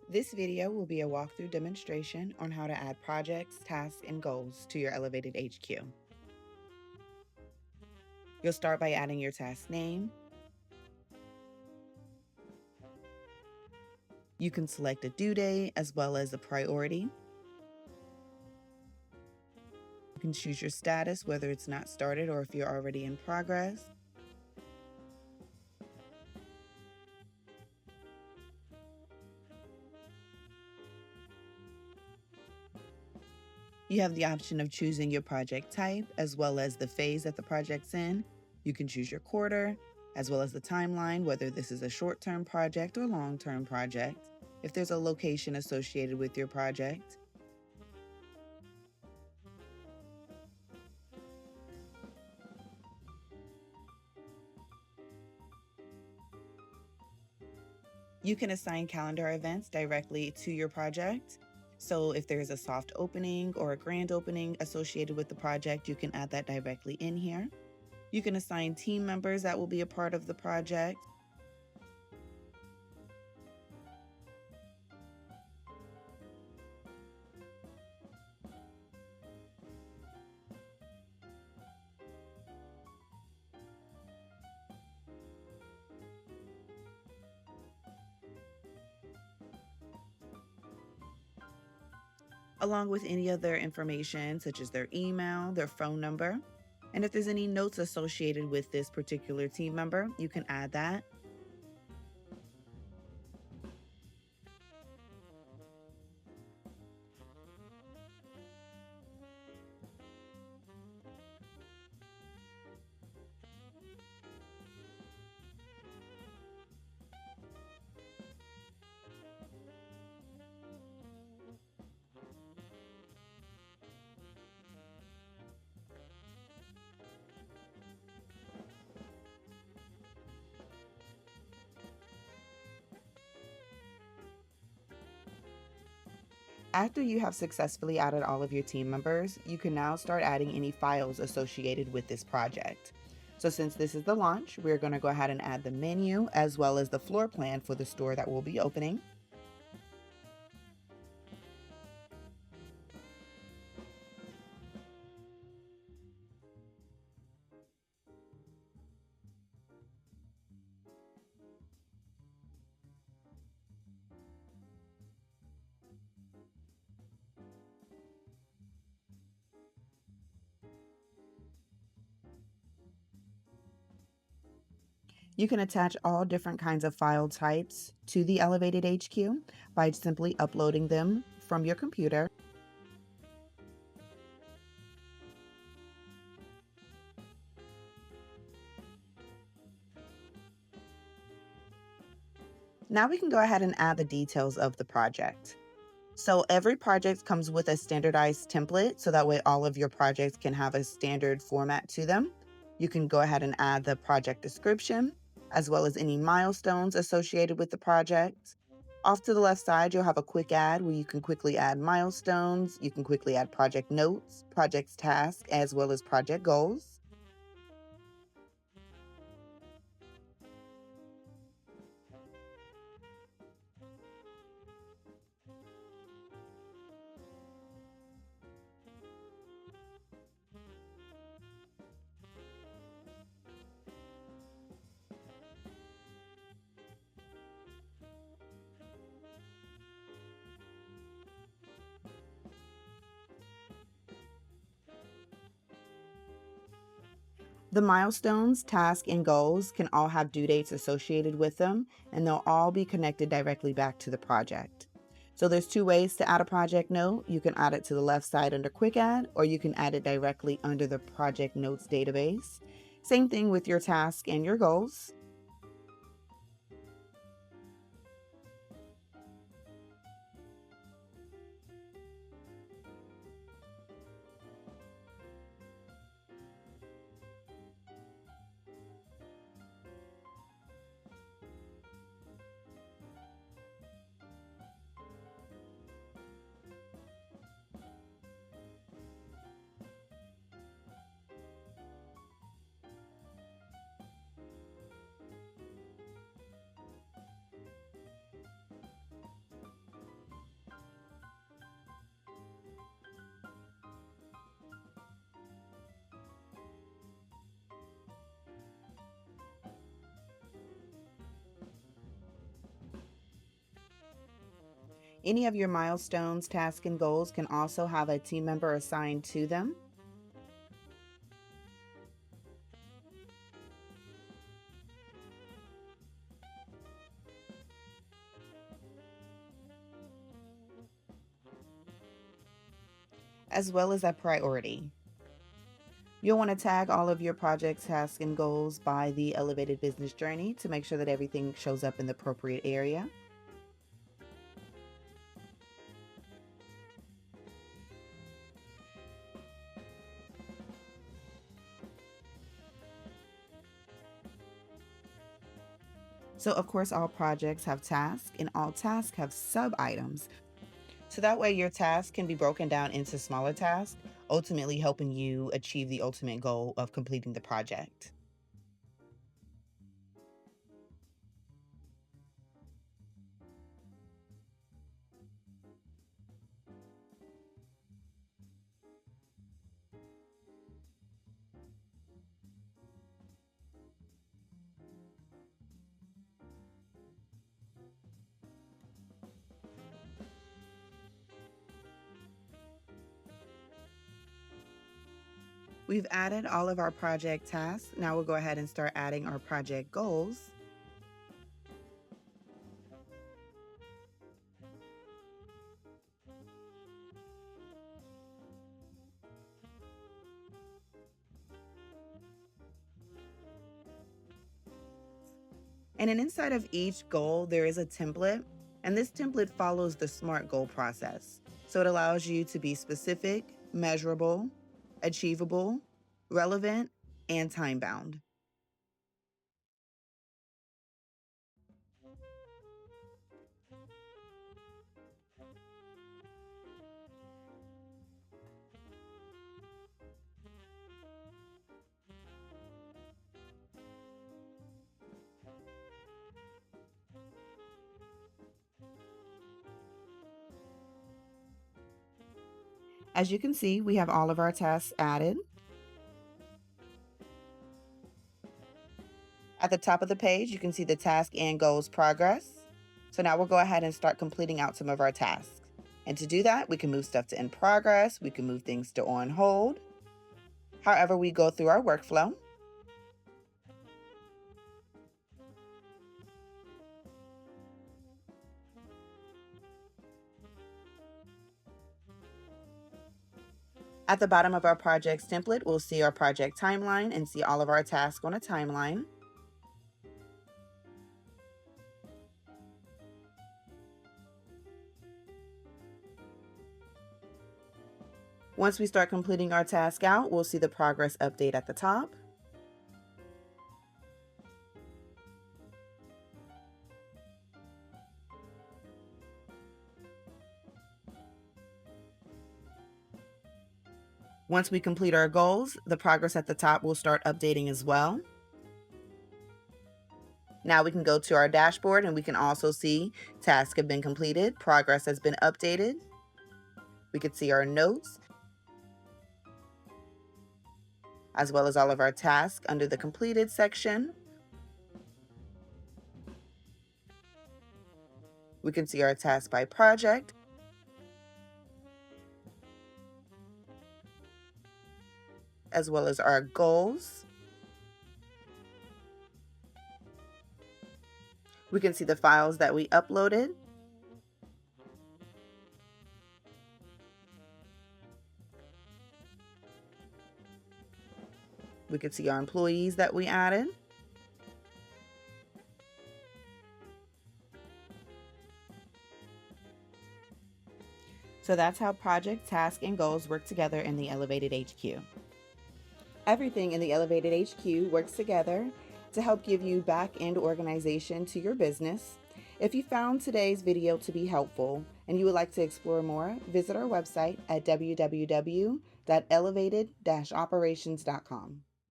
This video will be a walkthrough demonstration on how to add projects, tasks, and goals to your Elevated HQ. You'll start by adding your task name. You can select a due date as well as a priority. You can choose your status, whether it's not started or if you're already in progress. You have the option of choosing your project type as well as the phase that the project's in. You can choose your quarter as well as the timeline, whether this is a short-term project or long-term project, if there's a location associated with your project. You can assign calendar events directly to your project. So if there's a soft opening or a grand opening associated with the project, you can add that directly in here. You can assign team members that will be a part of the project. Along with any other information such as their email, their phone number. And if there's any notes associated with this particular team member, you can add that. After you have successfully added all of your team members, you can now start adding any files associated with this project. So since this is the launch, we're going to go ahead and add the menu as well as the floor plan for the store that we'll be opening. You can attach all different kinds of file types to the Elevated HQ by simply uploading them from your computer. Now we can go ahead and add the details of the project. So every project comes with a standardized template, so that way all of your projects can have a standard format to them. You can go ahead and add the project description, as well as any milestones associated with the project. Off to the left side, you'll have a quick add where you can quickly add milestones. You can quickly add project notes, project's tasks, as well as project goals. The milestones, tasks, and goals can all have due dates associated with them, and they'll all be connected directly back to the project. So there's two ways to add a project note. You can add it to the left side under Quick Add, or you can add it directly under the project notes database. Same thing with your task and your goals. Any of your milestones, tasks, and goals can also have a team member assigned to them. As well as a priority. You'll want to tag all of your projects, tasks, and goals by the elevated business journey to make sure that everything shows up in the appropriate area. So of course, all projects have tasks and all tasks have sub-items. So that way your task can be broken down into smaller tasks, ultimately helping you achieve the ultimate goal of completing the project. We've added all of our project tasks. Now we'll go ahead and start adding our project goals. And then inside of each goal, there is a template, and this template follows the SMART goal process. So it allows you to be specific, measurable, achievable, relevant, and time-bound. As you can see, we have all of our tasks added. At the top of the page, you can see the task and goals progress. So now we'll go ahead and start completing out some of our tasks. And to do that, we can move stuff to in progress. We can move things to on hold. However, we go through our workflow. At the bottom of our projects template, we'll see our project timeline and see all of our tasks on a timeline. Once we start completing our task out, we'll see the progress update at the top. Once we complete our goals, the progress at the top will start updating as well. Now we can go to our dashboard and we can also see tasks have been completed, progress has been updated. We can see our notes, as well as all of our tasks under the completed section. We can see our tasks by project, as well as our goals. We can see the files that we uploaded. We can see our employees that we added. So that's how project, task, and goals work together in the Elevated HQ. Everything in the Elevated HQ works together to help give you back-end organization to your business. If you found today's video to be helpful and you would like to explore more, visit our website at www.elevated-operations.com.